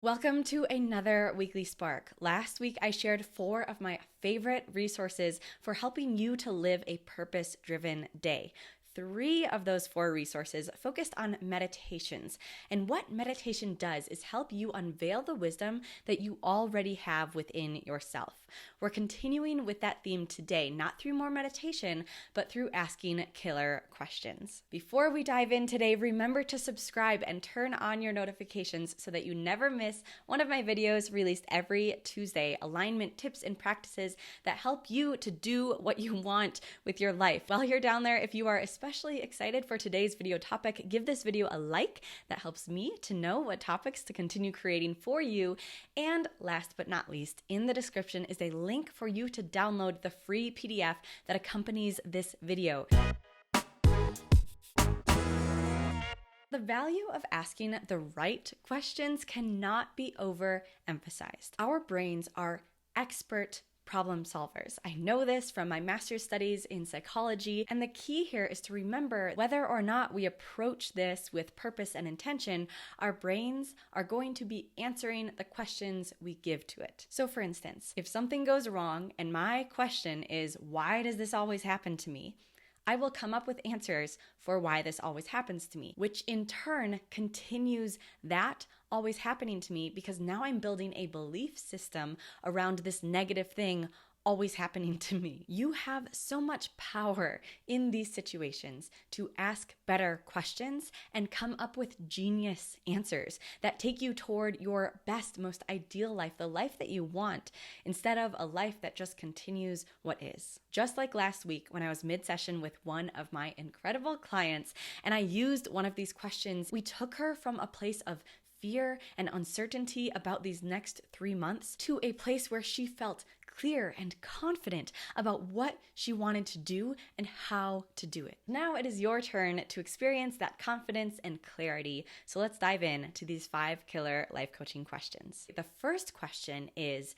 Welcome to another Weekly Spark. Last week, I shared 4 of my favorite resources for helping you to live a purpose-driven day. 3 of those 4 resources focused on meditations. And what meditation does is help you unveil the wisdom that you already have within yourself. We're continuing with that theme today, not through more meditation, but through asking killer questions. Before we dive in today, remember to subscribe and turn on your notifications so that you never miss one of my videos released every Tuesday, alignment tips and practices that help you to do what you want with your life. While you're down there, if you are especially excited for today's video topic, give this video a like. That helps me to know what topics to continue creating for you. And last but not least, in the description is a link for you to download the free PDF that accompanies this video. The value of asking the right questions cannot be overemphasized. Our brains are expert problem solvers. I know this from my master's studies in psychology, and the key here is to remember whether or not we approach this with purpose and intention, our brains are going to be answering the questions we give to it. So for instance, if something goes wrong and my question is, why does this always happen to me? I will come up with answers for why this always happens to me, which in turn continues that always happening to me because now I'm building a belief system around this negative thing always happening to me. You have so much power in these situations to ask better questions and come up with genius answers that take you toward your best, most ideal life, the life that you want, instead of a life that just continues what is. Just like last week when I was mid-session with one of my incredible clients and I used one of these questions, we took her from a place of fear and uncertainty about these next 3 months to a place where she felt clear and confident about what she wanted to do and how to do it. Now it is your turn to experience that confidence and clarity. So let's dive in to these 5 killer life coaching questions. The first question is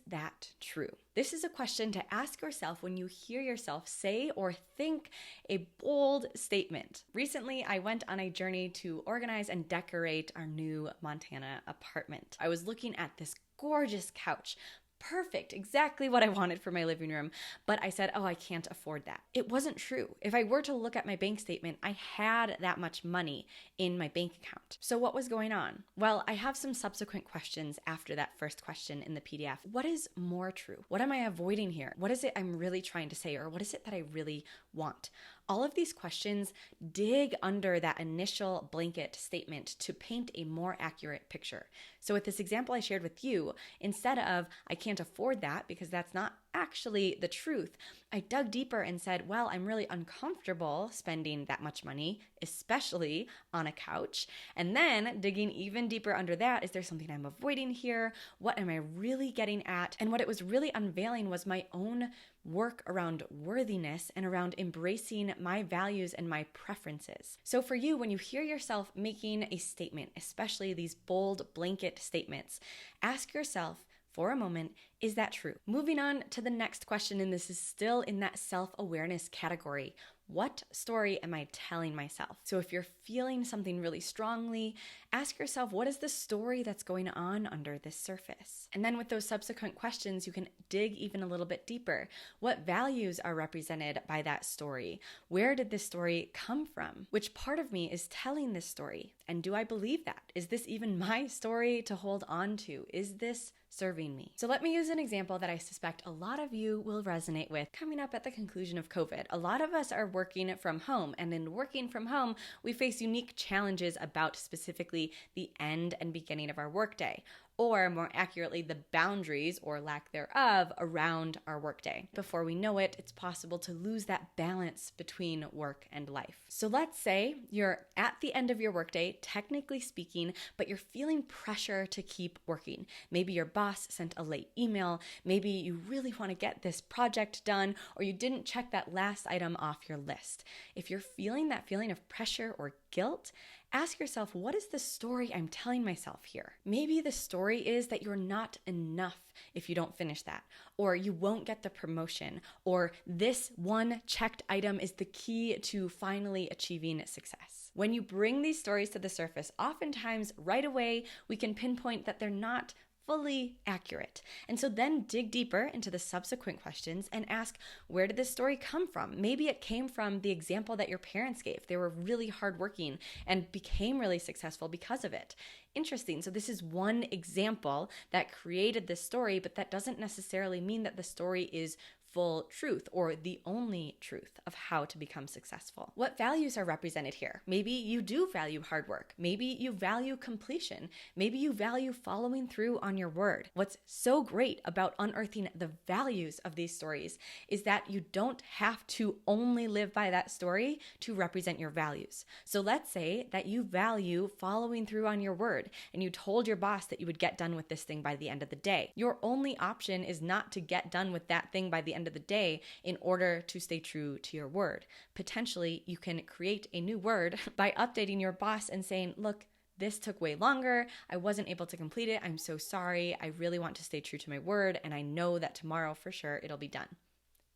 that true? This is a question to ask yourself when you hear yourself say or think a bold statement. Recently, I went on a journey to organize and decorate our new Montana apartment. I was looking at this gorgeous couch. Perfect, exactly what I wanted for my living room. But I said, oh, I can't afford that. It wasn't true. If I were to look at my bank statement, I had that much money in my bank account. So what was going on? Well, I have some subsequent questions after that first question in the PDF. What is more true? What am I avoiding here? What is it I'm really trying to say? Or what is it that I really want? All of these questions dig under that initial blanket statement to paint a more accurate picture. So with this example I shared with you, instead of, I can't afford that because that's not actually the truth, I dug deeper and said, well, I'm really uncomfortable spending that much money, especially on a couch. And then digging even deeper under that, is there something I'm avoiding here? What am I really getting at? And what it was really unveiling was my own work around worthiness and around embracing my values and my preferences. So for you, when you hear yourself making a statement, especially these bold blanket statements, ask yourself for a moment, is that true? Moving on to the next question, and this is still in that self-awareness category. What story am I telling myself? So if you're feeling something really strongly, ask yourself, what is the story that's going on under this surface? And then with those subsequent questions, you can dig even a little bit deeper. What values are represented by that story? Where did this story come from? Which part of me is telling this story? And do I believe that? Is this even my story to hold on to? Is this serving me? So let me use an example that I suspect a lot of you will resonate with coming up at the conclusion of COVID. A lot of us are working from home, and in working from home, we face unique challenges about specifically the end and beginning of our workday, or more accurately, the boundaries or lack thereof around our workday. Before we know it, it's possible to lose that balance between work and life. So let's say you're at the end of your workday, technically speaking, but you're feeling pressure to keep working. Maybe your boss sent a late email, maybe you really want to get this project done, or you didn't check that last item off your list. If you're feeling that feeling of pressure or guilt, Ask yourself, what is the story I'm telling myself here? Maybe the story is that you're not enough if you don't finish that, or you won't get the promotion, or this one checked item is the key to finally achieving success. When you bring these stories to the surface, oftentimes right away we can pinpoint that they're not fully accurate. And so then dig deeper into the subsequent questions and ask, where did this story come from? Maybe it came from the example that your parents gave. They were really hardworking and became really successful because of it. Interesting. So this is one example that created this story, but that doesn't necessarily mean that the story is full truth or the only truth of how to become successful. What values are represented here? Maybe you do value hard work. Maybe you value completion. Maybe you value following through on your word. What's so great about unearthing the values of these stories is that you don't have to only live by that story to represent your values. So let's say that you value following through on your word and you told your boss that you would get done with this thing by the end of the day. Your only option is not to get done with that thing by the end of the day in order to stay true to your word. Potentially, you can create a new word by updating your boss and saying, look, this took way longer. I wasn't able to complete it. I'm so sorry. I really want to stay true to my word, and I know that tomorrow for sure it'll be done.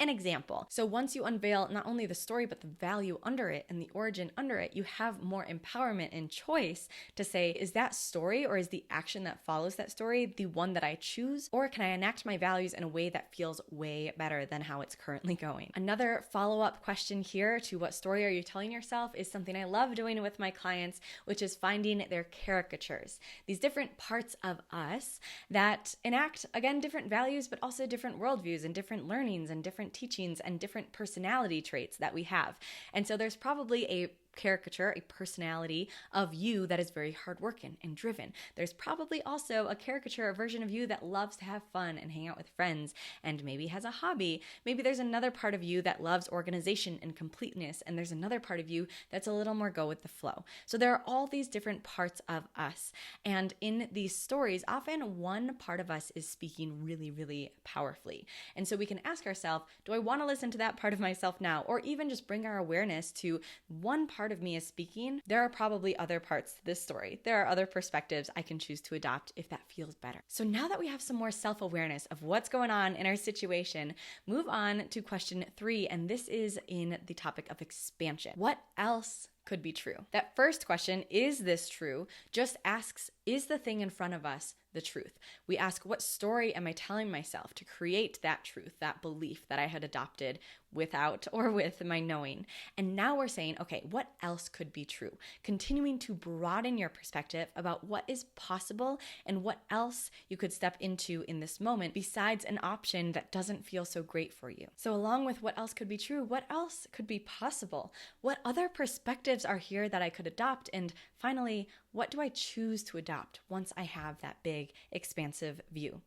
An example. So once you unveil not only the story, but the value under it and the origin under it, you have more empowerment and choice to say, is that story or is the action that follows that story the one that I choose? Or can I enact my values in a way that feels way better than how it's currently going? Another follow-up question here to what story are you telling yourself is something I love doing with my clients, which is finding their caricatures. These different parts of us that enact, again, different values, but also different worldviews and different learnings and different teachings and different personality traits that we have. And so there's probably a caricature, a personality of you that is very hardworking and driven. There's probably also a caricature, a version of you that loves to have fun and hang out with friends and maybe has a hobby. Maybe there's another part of you that loves organization and completeness, and there's another part of you that's a little more go with the flow. So there are all these different parts of us. And in these stories, often one part of us is speaking really, really powerfully. And so we can ask ourselves, do I want to listen to that part of myself now? Or even just bring our awareness to one part of me is speaking. There are probably other parts to this story. There are other perspectives I can choose to adopt if that feels better. So now that we have some more self-awareness of what's going on in our situation, move on to question 3, and this is in the topic of expansion. What else could be true? That first question, is this true, just asks, is the thing in front of us the truth? We ask, what story am I telling myself to create that truth, that belief that I had adopted without or with my knowing? And now we're saying, okay, what else could be true? Continuing to broaden your perspective about what is possible and what else you could step into in this moment besides an option that doesn't feel so great for you. So along with what else could be true, what else could be possible? What other perspectives are here that I could adopt? And finally, what do I choose to adopt once I have that big, expansive view?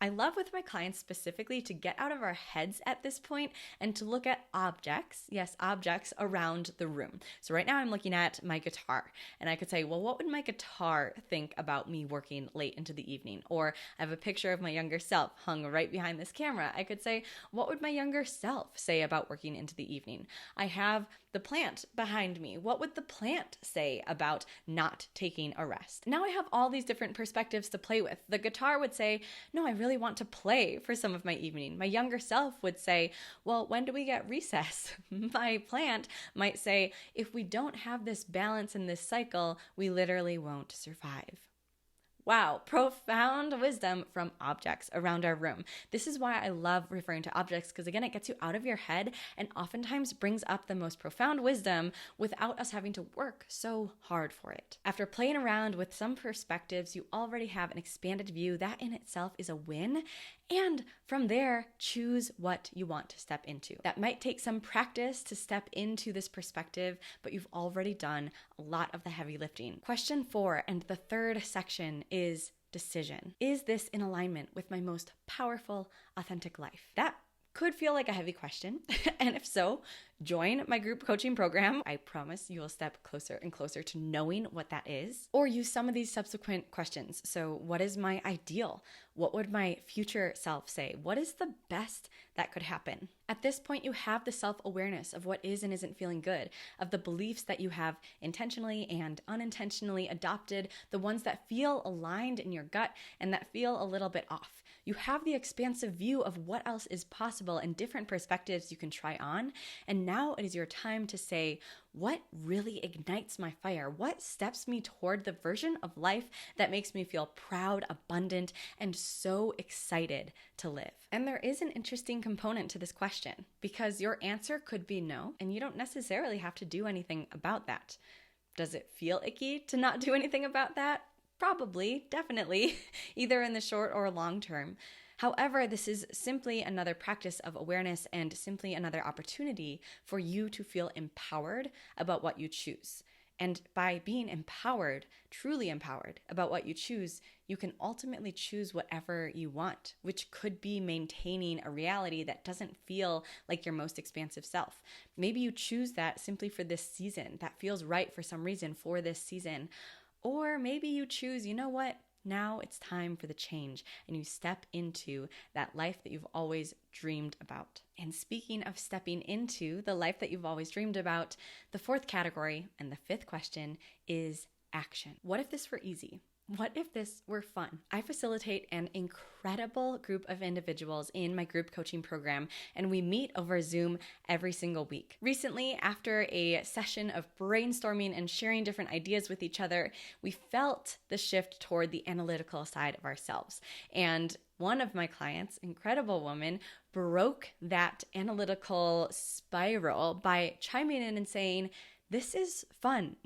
I love with my clients specifically to get out of our heads at this point and to look at objects, yes, objects around the room. So right now I'm looking at my guitar and I could say, well, what would my guitar think about me working late into the evening? Or I have a picture of my younger self hung right behind this camera. I could say, what would my younger self say about working into the evening? I have the plant behind me. What would the plant say about not taking a rest? Now I have all these different perspectives to play with. The guitar would say, no, I really want to play for some of my evening. My younger self would say, well, when do we get recess? My plant might say, if we don't have this balance in this cycle, we literally won't survive. Wow, profound wisdom from objects around our room. This is why I love referring to objects, because again, it gets you out of your head and oftentimes brings up the most profound wisdom without us having to work so hard for it. After playing around with some perspectives, you already have an expanded view. That in itself is a win. And from there, choose what you want to step into. That might take some practice to step into this perspective, but you've already done a lot of the heavy lifting. Question 4, and the third section, is decision. Is this in alignment with my most powerful, authentic life? That could feel like a heavy question. And if so, join my group coaching program. I promise you will step closer and closer to knowing what that is. Or use some of these subsequent questions. So what is my ideal? What would my future self say? What is the best that could happen? At this point, you have the self-awareness of what is and isn't feeling good, of the beliefs that you have intentionally and unintentionally adopted, the ones that feel aligned in your gut and that feel a little bit off. You have the expansive view of what else is possible and different perspectives you can try on. And now it is your time to say, what really ignites my fire? What steps me toward the version of life that makes me feel proud, abundant, and so excited to live? And there is an interesting component to this question, because your answer could be no, and you don't necessarily have to do anything about that. Does it feel icky to not do anything about that? Probably, definitely, either in the short or long term. However, this is simply another practice of awareness and simply another opportunity for you to feel empowered about what you choose. And by being empowered, truly empowered about what you choose, you can ultimately choose whatever you want, which could be maintaining a reality that doesn't feel like your most expansive self. Maybe you choose that simply for this season, that feels right for some reason for this season. Or maybe you choose, you know what? Now it's time for the change, and you step into that life that you've always dreamed about. And speaking of stepping into the life that you've always dreamed about, the fourth category and the fifth question is action. What if this were easy? What if this were fun? I facilitate an incredible group of individuals in my group coaching program, and we meet over Zoom every single week. Recently, after a session of brainstorming and sharing different ideas with each other, we felt the shift toward the analytical side of ourselves. And one of my clients, incredible woman, broke that analytical spiral by chiming in and saying, "This is fun."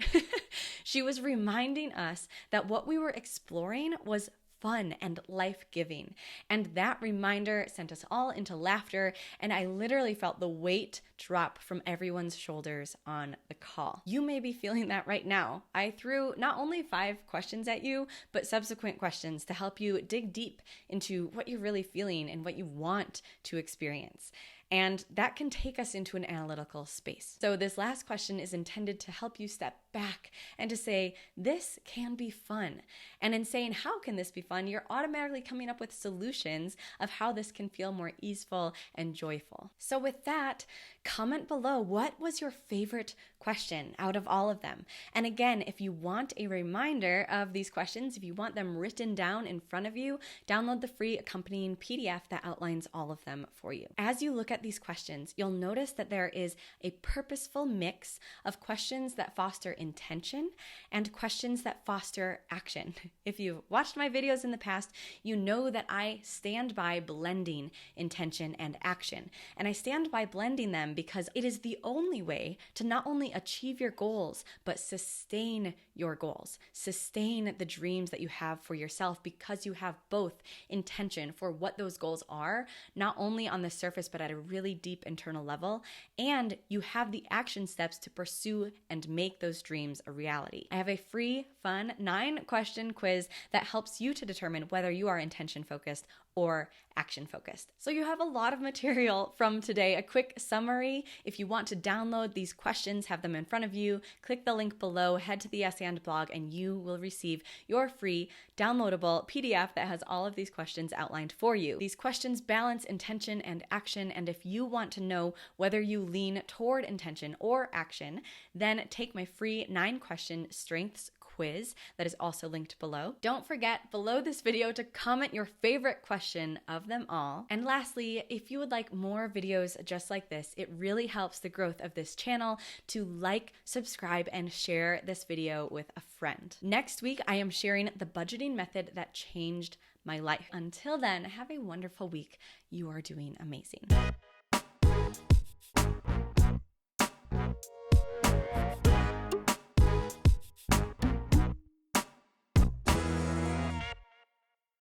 She was reminding us that what we were exploring was fun and life-giving. And that reminder sent us all into laughter, and I literally felt the weight drop from everyone's shoulders on the call. You may be feeling that right now. I threw not only 5 questions at you, but subsequent questions to help you dig deep into what you're really feeling and what you want to experience. And that can take us into an analytical space. So this last question is intended to help you step back and to say, this can be fun. And in saying, how can this be fun? You're automatically coming up with solutions of how this can feel more easeful and joyful. So with that, comment below, what was your favorite question out of all of them? And again, if you want a reminder of these questions, if you want them written down in front of you, download the free accompanying PDF that outlines all of them for you. As you look at these questions, you'll notice that there is a purposeful mix of questions that foster intention and questions that foster action. If you've watched my videos in the past, you know that I stand by blending intention and action. And I stand by blending them because it is the only way to not only achieve your goals, but sustain your goals, sustain the dreams that you have for yourself, because you have both intention for what those goals are, not only on the surface, but at a really deep internal level, and you have the action steps to pursue and make those dreams a reality. I have a free, fun 9-question quiz that helps you to determine whether you are intention focused or action focused. So you have a lot of material from today. A quick summary: if you want to download these questions, have them in front of you, click the link below, head to the Yes And blog, and you will receive your free downloadable PDF that has all of these questions outlined for you. These questions balance intention and action, and if you want to know whether you lean toward intention or action, then take my free 9-question strengths quiz that is also linked below. Don't forget below this video to comment your favorite question of them all. And lastly, if you would like more videos just like this, it really helps the growth of this channel to like, subscribe, and share this video with a friend. Next week, I am sharing the budgeting method that changed my life. Until then, have a wonderful week. You are doing amazing.